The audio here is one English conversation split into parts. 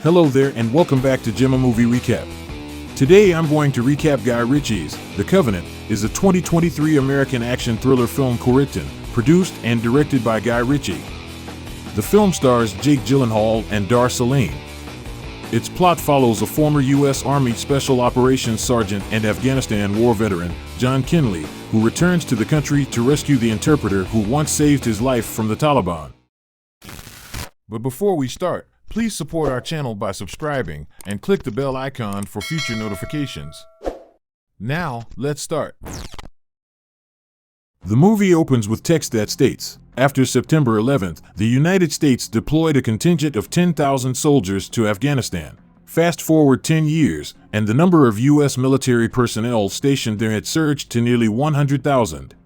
Hello there and welcome back to Gemma Movie Recap. Today I'm going to recap Guy Ritchie's The Covenant is a 2023 American action thriller film co-written, produced and directed by Guy Ritchie. The film stars Jake Gyllenhaal and Dar Salim. Its plot follows a former U.S. Army Special Operations Sergeant and Afghanistan war veteran, John Kinley, who returns to the country to rescue the interpreter who once saved his life from the Taliban. But before we start, please support our channel by subscribing and click the bell icon for future notifications. Now, let's start. The movie opens with text that states, "After September 11th, the United States deployed a contingent of 10,000 soldiers to Afghanistan. Fast forward 10 years, and the number of U.S. military personnel stationed there had surged to nearly 100,000.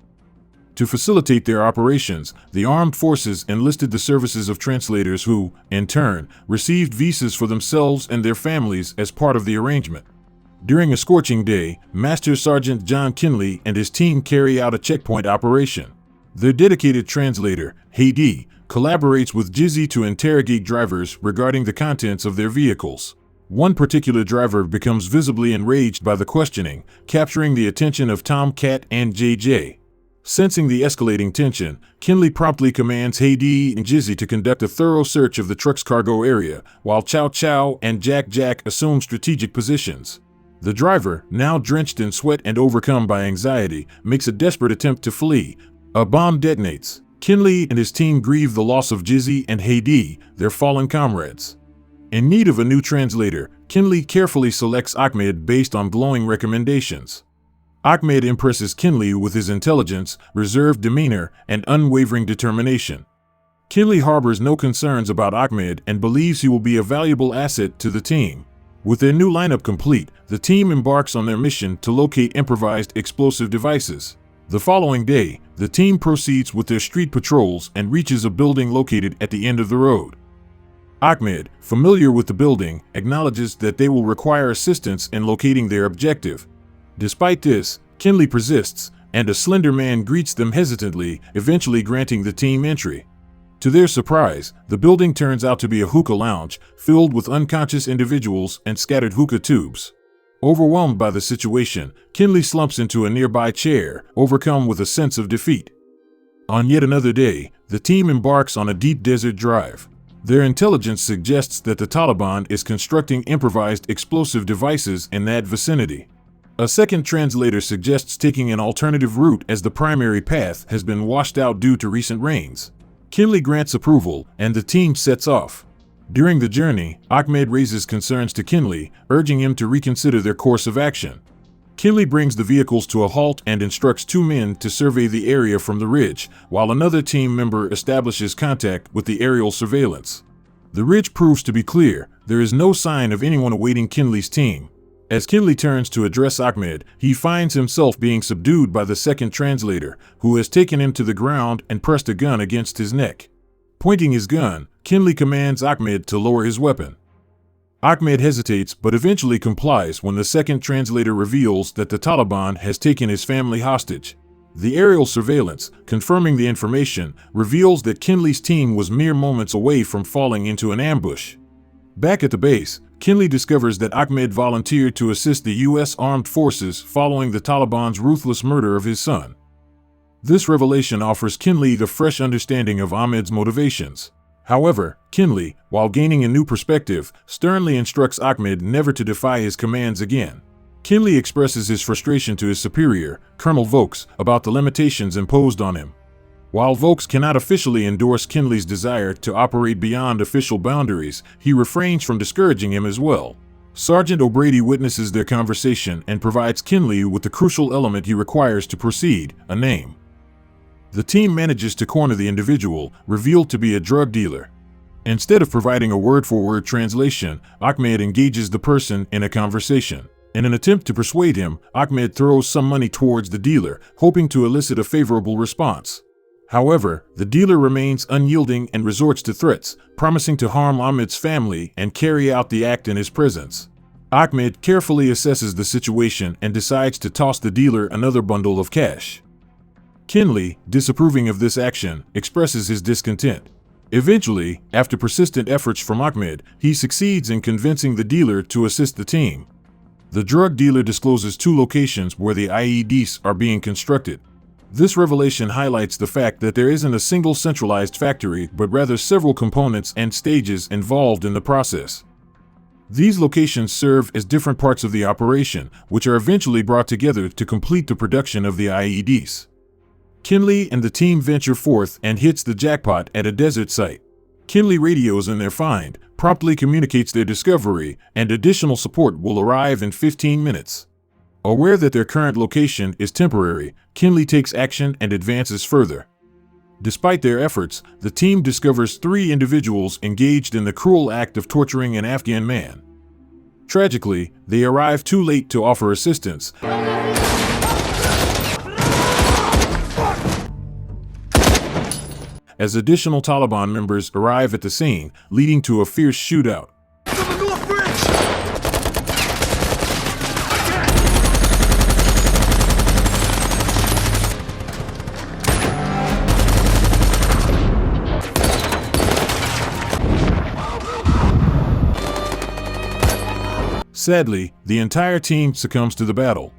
To facilitate their operations, the armed forces enlisted the services of translators who, in turn, received visas for themselves and their families as part of the arrangement. During a scorching day, Master Sergeant John Kinley and his team carry out a checkpoint operation. Their dedicated translator, Heidi, collaborates with Jizzy to interrogate drivers regarding the contents of their vehicles. One particular driver becomes visibly enraged by the questioning, capturing the attention of Tomcat and JJ. Sensing the escalating tension, Kinley promptly commands Heidi and Jizzy to conduct a thorough search of the truck's cargo area, while Chow Chow and Jack Jack assume strategic positions. The driver, now drenched in sweat and overcome by anxiety, makes a desperate attempt to flee. A bomb detonates. Kinley and his team grieve the loss of Jizzy and Heidi, their fallen comrades. In need of a new translator, Kinley carefully selects Ahmed based on glowing recommendations. Ahmed impresses Kinley with his intelligence, reserved demeanor, and unwavering determination. Kinley harbors no concerns about Ahmed and believes he will be a valuable asset to the team. With their new lineup complete, the team embarks on their mission to locate improvised explosive devices. The following day, the team proceeds with their street patrols and reaches a building located at the end of the road. Ahmed, familiar with the building, acknowledges that they will require assistance in locating their objective. Despite this, Kinley persists, and a slender man greets them hesitantly, eventually granting the team entry. To their surprise, the building turns out to be a hookah lounge, filled with unconscious individuals and scattered hookah tubes. Overwhelmed by the situation, Kinley slumps into a nearby chair, overcome with a sense of defeat. On yet another day, the team embarks on a deep desert drive. Their intelligence suggests that the Taliban is constructing improvised explosive devices in that vicinity. A second translator suggests taking an alternative route as the primary path has been washed out due to recent rains. Kinley grants approval, and the team sets off. During the journey, Ahmed raises concerns to Kinley, urging him to reconsider their course of action. Kinley brings the vehicles to a halt and instructs two men to survey the area from the ridge, while another team member establishes contact with the aerial surveillance. The ridge proves to be clear. There is no sign of anyone awaiting Kinley's team. As Kinley turns to address Ahmed, he finds himself being subdued by the second translator, who has taken him to the ground and pressed a gun against his neck. Pointing his gun, Kinley commands Ahmed to lower his weapon. Ahmed hesitates but eventually complies when the second translator reveals that the Taliban has taken his family hostage. The aerial surveillance, confirming the information, reveals that Kinley's team was mere moments away from falling into an ambush. Back at the base, Kinley discovers that Ahmed volunteered to assist the U.S. Armed Forces following the Taliban's ruthless murder of his son. This revelation offers Kinley the fresh understanding of Ahmed's motivations. However, Kinley, while gaining a new perspective, sternly instructs Ahmed never to defy his commands again. Kinley expresses his frustration to his superior, Colonel Vokes, about the limitations imposed on him. While Vokes cannot officially endorse Kinley's desire to operate beyond official boundaries, he refrains from discouraging him as well. Sergeant O'Brady witnesses their conversation and provides Kinley with the crucial element he requires to proceed, a name. The team manages to corner the individual, revealed to be a drug dealer. Instead of providing a word-for-word translation, Ahmed engages the person in a conversation. In an attempt to persuade him, Ahmed throws some money towards the dealer, hoping to elicit a favorable response. However, the dealer remains unyielding and resorts to threats, promising to harm Ahmed's family and carry out the act in his presence. Ahmed carefully assesses the situation and decides to toss the dealer another bundle of cash. Kinley, disapproving of this action, expresses his discontent. Eventually, after persistent efforts from Ahmed, he succeeds in convincing the dealer to assist the team. The drug dealer discloses 2 locations where the IEDs are being constructed. This revelation highlights the fact that there isn't a single centralized factory, but rather several components and stages involved in the process. These locations serve as different parts of the operation, which are eventually brought together to complete the production of the IEDs. Kinley and the team venture forth and hits the jackpot at a desert site. Kinley radios in their find, promptly communicates their discovery, and additional support will arrive in 15 minutes. Aware that their current location is temporary, Kinley takes action and advances further. Despite their efforts, the team discovers 3 individuals engaged in the cruel act of torturing an Afghan man. Tragically, they arrive too late to offer assistance. As additional Taliban members arrive at the scene, leading to a fierce shootout. Sadly, the entire team succumbs to the battle.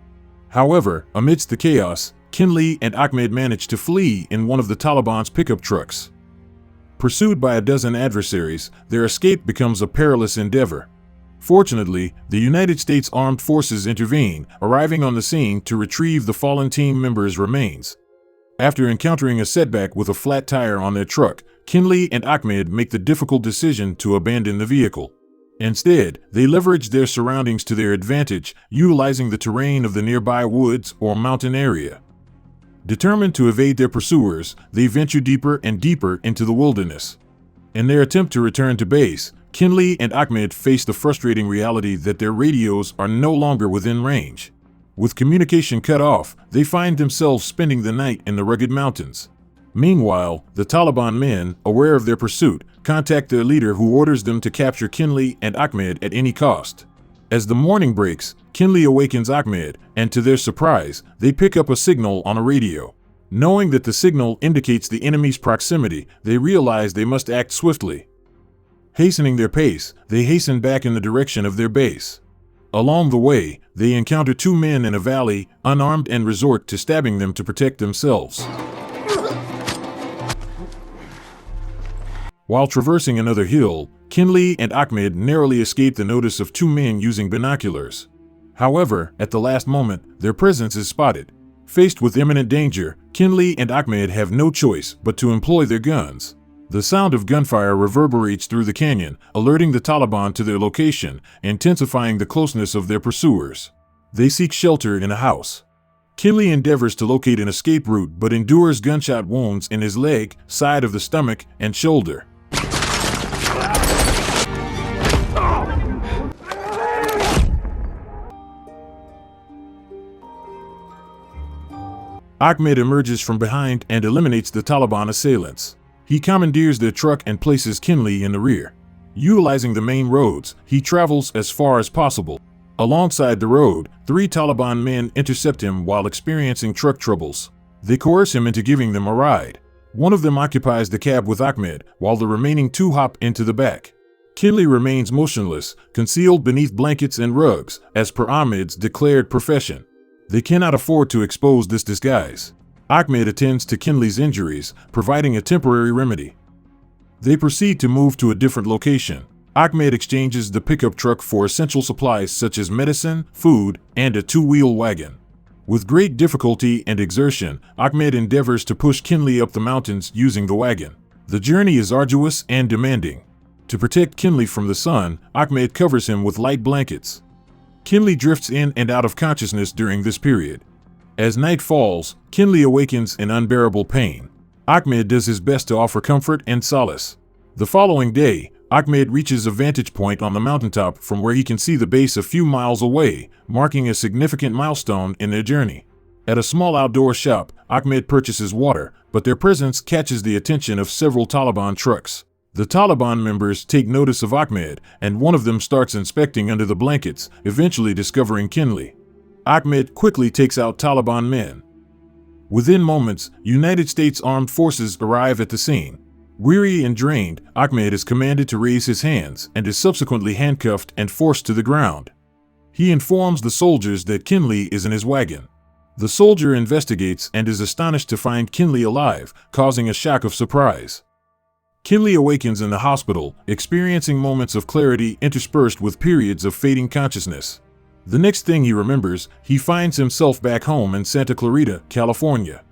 However, amidst the chaos, Kinley and Ahmed manage to flee in one of the Taliban's pickup trucks. Pursued by a dozen adversaries, their escape becomes a perilous endeavor. Fortunately, the United States Armed Forces intervene, arriving on the scene to retrieve the fallen team members' remains. After encountering a setback with a flat tire on their truck, Kinley and Ahmed make the difficult decision to abandon the vehicle. Instead, they leverage their surroundings to their advantage, utilizing the terrain of the nearby woods or mountain area. Determined to evade their pursuers, they venture deeper and deeper into the wilderness. In their attempt to return to base, Kinley and Ahmed face the frustrating reality that their radios are no longer within range. With communication cut off, they find themselves spending the night in the rugged mountains. Meanwhile, the Taliban men, aware of their pursuit, contact their leader, who orders them to capture Kinley and Ahmed at any cost. As the morning breaks, Kinley awakens Ahmed, and to their surprise, they pick up a signal on a radio. Knowing that the signal indicates the enemy's proximity, they realize they must act swiftly. Hastening their pace, they hasten back in the direction of their base. Along the way, they encounter 2 men in a valley, unarmed, and resort to stabbing them to protect themselves. While traversing another hill, Kinley and Ahmed narrowly escape the notice of 2 men using binoculars. However, at the last moment, their presence is spotted. Faced with imminent danger, Kinley and Ahmed have no choice but to employ their guns. The sound of gunfire reverberates through the canyon, alerting the Taliban to their location, intensifying the closeness of their pursuers. They seek shelter in a house. Kinley endeavors to locate an escape route but endures gunshot wounds in his leg, side of the stomach, and shoulder. Ahmed emerges from behind and eliminates the Taliban assailants. He commandeers their truck and places Kinley in the rear. Utilizing the main roads, he travels as far as possible. Alongside the road, 3 Taliban men intercept him while experiencing truck troubles. They coerce him into giving them a ride. One of them occupies the cab with Ahmed, while the remaining 2 hop into the back. Kinley remains motionless, concealed beneath blankets and rugs, as per Ahmed's declared profession. They cannot afford to expose this disguise. Ahmed attends to Kinley's injuries, providing a temporary remedy. They proceed to move to a different location. Ahmed exchanges the pickup truck for essential supplies such as medicine, food, and a 2-wheel wagon. With great difficulty and exertion, Ahmed endeavors to push Kinley up the mountains using the wagon. The journey is arduous and demanding. To protect Kinley from the sun, Ahmed covers him with light blankets. Kinley drifts in and out of consciousness during this period. As night falls, Kinley awakens in unbearable pain. Ahmed does his best to offer comfort and solace. The following day, Ahmed reaches a vantage point on the mountaintop from where he can see the base a few miles away, marking a significant milestone in their journey. At a small outdoor shop, Ahmed purchases water, but their presence catches the attention of several Taliban trucks. The Taliban members take notice of Ahmed, and one of them starts inspecting under the blankets, eventually discovering Kinley. Ahmed quickly takes out Taliban men. Within moments, United States Armed Forces arrive at the scene. Weary and drained, Ahmed is commanded to raise his hands and is subsequently handcuffed and forced to the ground. He informs the soldiers that Kinley is in his wagon. The soldier investigates and is astonished to find Kinley alive, causing a shock of surprise. Kinley awakens in the hospital, experiencing moments of clarity interspersed with periods of fading consciousness. The next thing he remembers, he finds himself back home in Santa Clarita, California.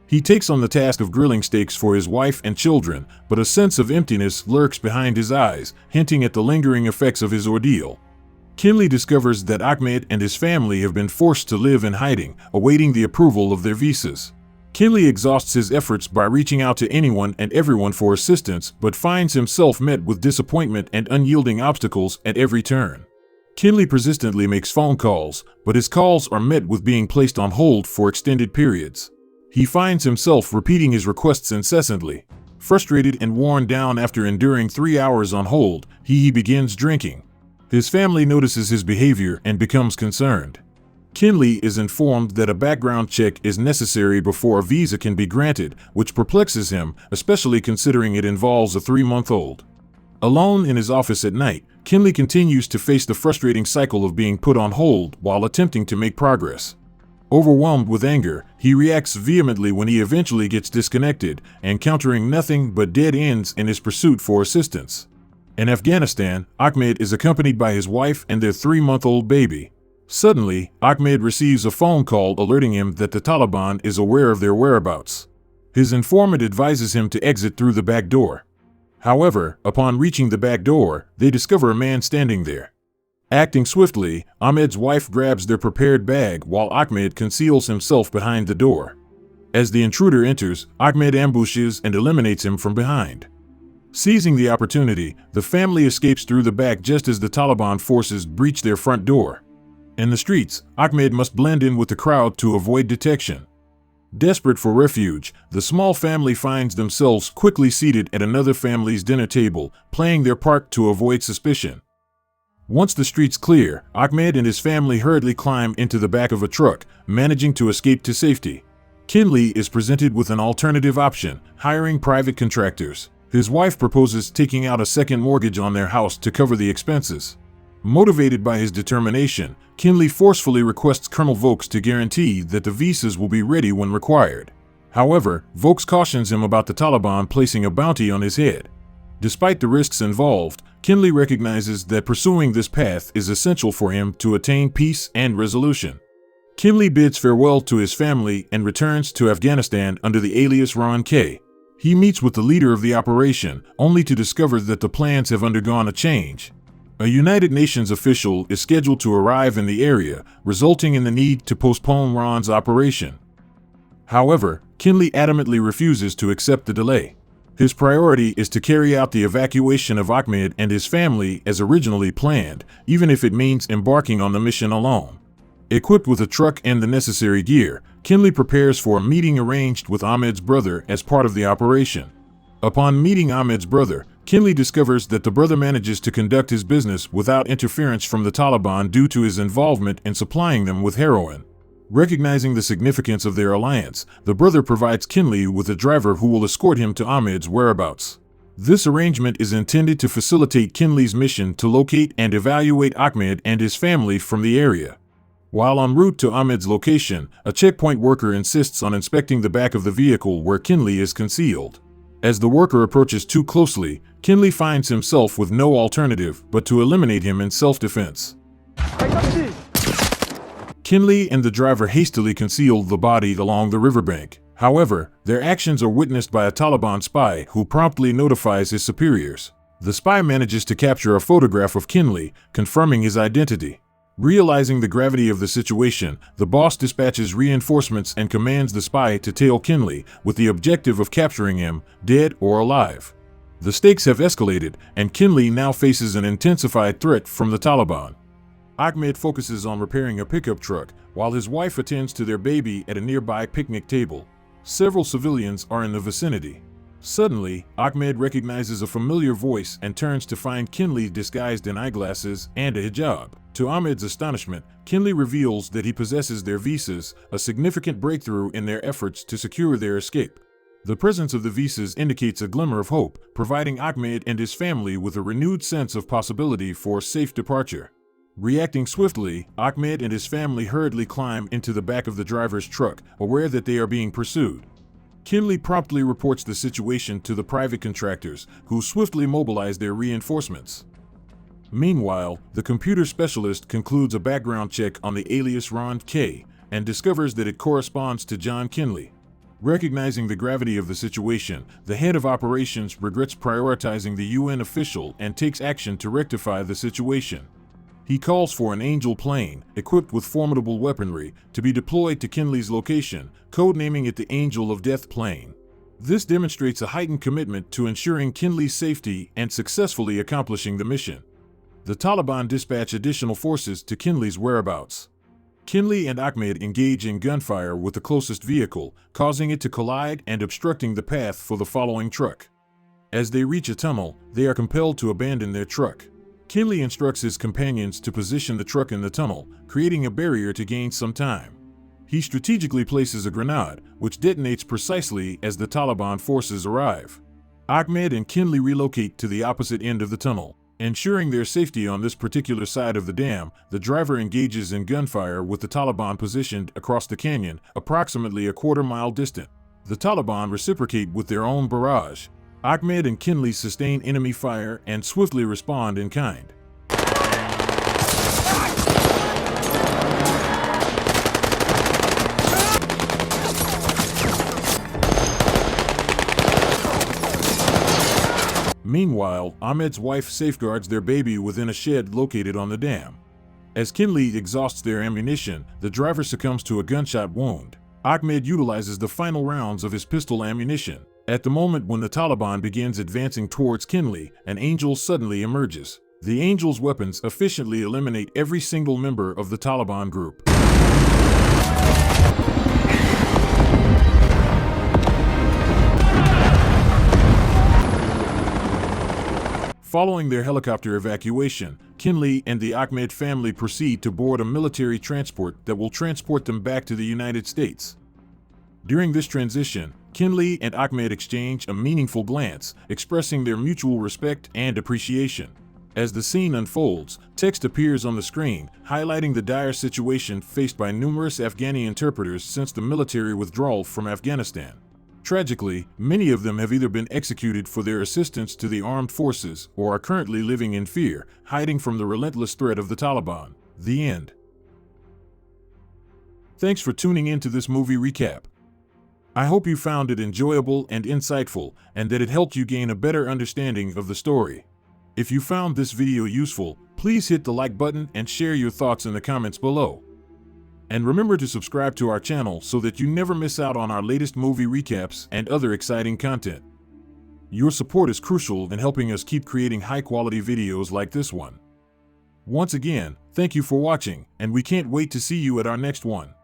He takes on the task of grilling steaks for his wife and children, but a sense of emptiness lurks behind his eyes, hinting at the lingering effects of his ordeal. Kinley discovers that Ahmed and his family have been forced to live in hiding, awaiting the approval of their visas. Kinley exhausts his efforts by reaching out to anyone and everyone for assistance, but finds himself met with disappointment and unyielding obstacles at every turn. Kinley persistently makes phone calls, but his calls are met with being placed on hold for extended periods. He finds himself repeating his requests incessantly. Frustrated and worn down after enduring 3 hours on hold, he begins drinking. His family notices his behavior and becomes concerned. Kinley is informed that a background check is necessary before a visa can be granted, which perplexes him, especially considering it involves a 3-month-old. Alone in his office at night, Kinley continues to face the frustrating cycle of being put on hold while attempting to make progress. Overwhelmed with anger, he reacts vehemently when he eventually gets disconnected, encountering nothing but dead ends in his pursuit for assistance. In Afghanistan, Ahmed is accompanied by his wife and their 3-month-old baby. Suddenly, Ahmed receives a phone call alerting him that the Taliban is aware of their whereabouts. His informant advises him to exit through the back door. However, upon reaching the back door, they discover a man standing there. Acting swiftly, Ahmed's wife grabs their prepared bag while Ahmed conceals himself behind the door. As the intruder enters, Ahmed ambushes and eliminates him from behind. Seizing the opportunity, the family escapes through the back just as the Taliban forces breach their front door. In the streets, Ahmed must blend in with the crowd to avoid detection. Desperate for refuge, the small family finds themselves quickly seated at another family's dinner table, playing their part to avoid suspicion. Once the streets clear, Ahmed and his family hurriedly climb into the back of a truck, managing to escape to safety. Kinley is presented with an alternative option, hiring private contractors. His wife proposes taking out a second mortgage on their house to cover the expenses. Motivated by his determination, Kinley forcefully requests Colonel Vokes to guarantee that the visas will be ready when required. However, Vokes cautions him about the Taliban placing a bounty on his head. Despite the risks involved, Kinley recognizes that pursuing this path is essential for him to attain peace and resolution. Kinley bids farewell to his family and returns to Afghanistan under the alias Ron K. He meets with the leader of the operation, only to discover that the plans have undergone a change. A United Nations official is scheduled to arrive in the area, resulting in the need to postpone Ron's operation. However, Kinley adamantly refuses to accept the delay. His priority is to carry out the evacuation of Ahmed and his family as originally planned, even if it means embarking on the mission alone. Equipped with a truck and the necessary gear, Kinley prepares for a meeting arranged with Ahmed's brother as part of the operation. Upon meeting Ahmed's brother, Kinley discovers that the brother manages to conduct his business without interference from the Taliban due to his involvement in supplying them with heroin. Recognizing the significance of their alliance, the brother provides Kinley with a driver who will escort him to Ahmed's whereabouts. This arrangement is intended to facilitate Kinley's mission to locate and evaluate Ahmed and his family from the area. While en route to Ahmed's location, a checkpoint worker insists on inspecting the back of the vehicle where Kinley is concealed. As the worker approaches too closely, Kinley finds himself with no alternative but to eliminate him in self-defense. Kinley and the driver hastily conceal the body along the riverbank. However, their actions are witnessed by a Taliban spy who promptly notifies his superiors. The spy manages to capture a photograph of Kinley, confirming his identity. Realizing the gravity of the situation, the boss dispatches reinforcements and commands the spy to tail Kinley with the objective of capturing him, dead or alive. The stakes have escalated, and Kinley now faces an intensified threat from the Taliban. Ahmed focuses on repairing a pickup truck, while his wife attends to their baby at a nearby picnic table. Several civilians are in the vicinity. Suddenly, Ahmed recognizes a familiar voice and turns to find Kinley disguised in eyeglasses and a hijab. To Ahmed's astonishment, Kinley reveals that he possesses their visas, a significant breakthrough in their efforts to secure their escape. The presence of the visas indicates a glimmer of hope, providing Ahmed and his family with a renewed sense of possibility for safe departure. Reacting swiftly, Ahmed and his family hurriedly climb into the back of the driver's truck, aware that they are being pursued. Kinley promptly reports the situation to the private contractors, who swiftly mobilize their reinforcements. Meanwhile, the computer specialist concludes a background check on the alias Ron K. and discovers that it corresponds to John Kinley. Recognizing the gravity of the situation, the head of operations regrets prioritizing the UN official and takes action to rectify the situation. He calls for an Angel plane, equipped with formidable weaponry, to be deployed to Kinley's location, codenaming it the Angel of Death plane. This demonstrates a heightened commitment to ensuring Kinley's safety and successfully accomplishing the mission. The Taliban dispatch additional forces to Kinley's whereabouts. Kinley and Ahmed engage in gunfire with the closest vehicle, causing it to collide and obstructing the path for the following truck. As they reach a tunnel, they are compelled to abandon their truck. Kinley instructs his companions to position the truck in the tunnel, creating a barrier to gain some time. He strategically places a grenade, which detonates precisely as the Taliban forces arrive. Ahmed and Kinley relocate to the opposite end of the tunnel. Ensuring their safety on this particular side of the dam, the driver engages in gunfire with the Taliban positioned across the canyon, approximately a quarter-mile distant. The Taliban reciprocate with their own barrage. Ahmed and Kinley sustain enemy fire and swiftly respond in kind. Meanwhile, Ahmed's wife safeguards their baby within a shed located on the dam. As Kinley exhausts their ammunition, the driver succumbs to a gunshot wound. Ahmed utilizes the final rounds of his pistol ammunition. At the moment when the Taliban begins advancing towards Kinley, an Angel suddenly emerges. The Angel's weapons efficiently eliminate every single member of the Taliban group. Following their helicopter evacuation, Kinley and the Ahmed family proceed to board a military transport that will transport them back to the United States. During this transition, Kinley and Ahmed exchange a meaningful glance, expressing their mutual respect and appreciation. As the scene unfolds, text appears on the screen, highlighting the dire situation faced by numerous Afghani interpreters since the military withdrawal from Afghanistan. Tragically, many of them have either been executed for their assistance to the armed forces or are currently living in fear, hiding from the relentless threat of the Taliban. The end. Thanks for tuning in to this movie recap. I hope you found it enjoyable and insightful, and that it helped you gain a better understanding of the story. If you found this video useful, please hit the like button and share your thoughts in the comments below. And remember to subscribe to our channel so that you never miss out on our latest movie recaps and other exciting content. Your support is crucial in helping us keep creating high-quality videos like this one. Once again, thank you for watching, and we can't wait to see you at our next one.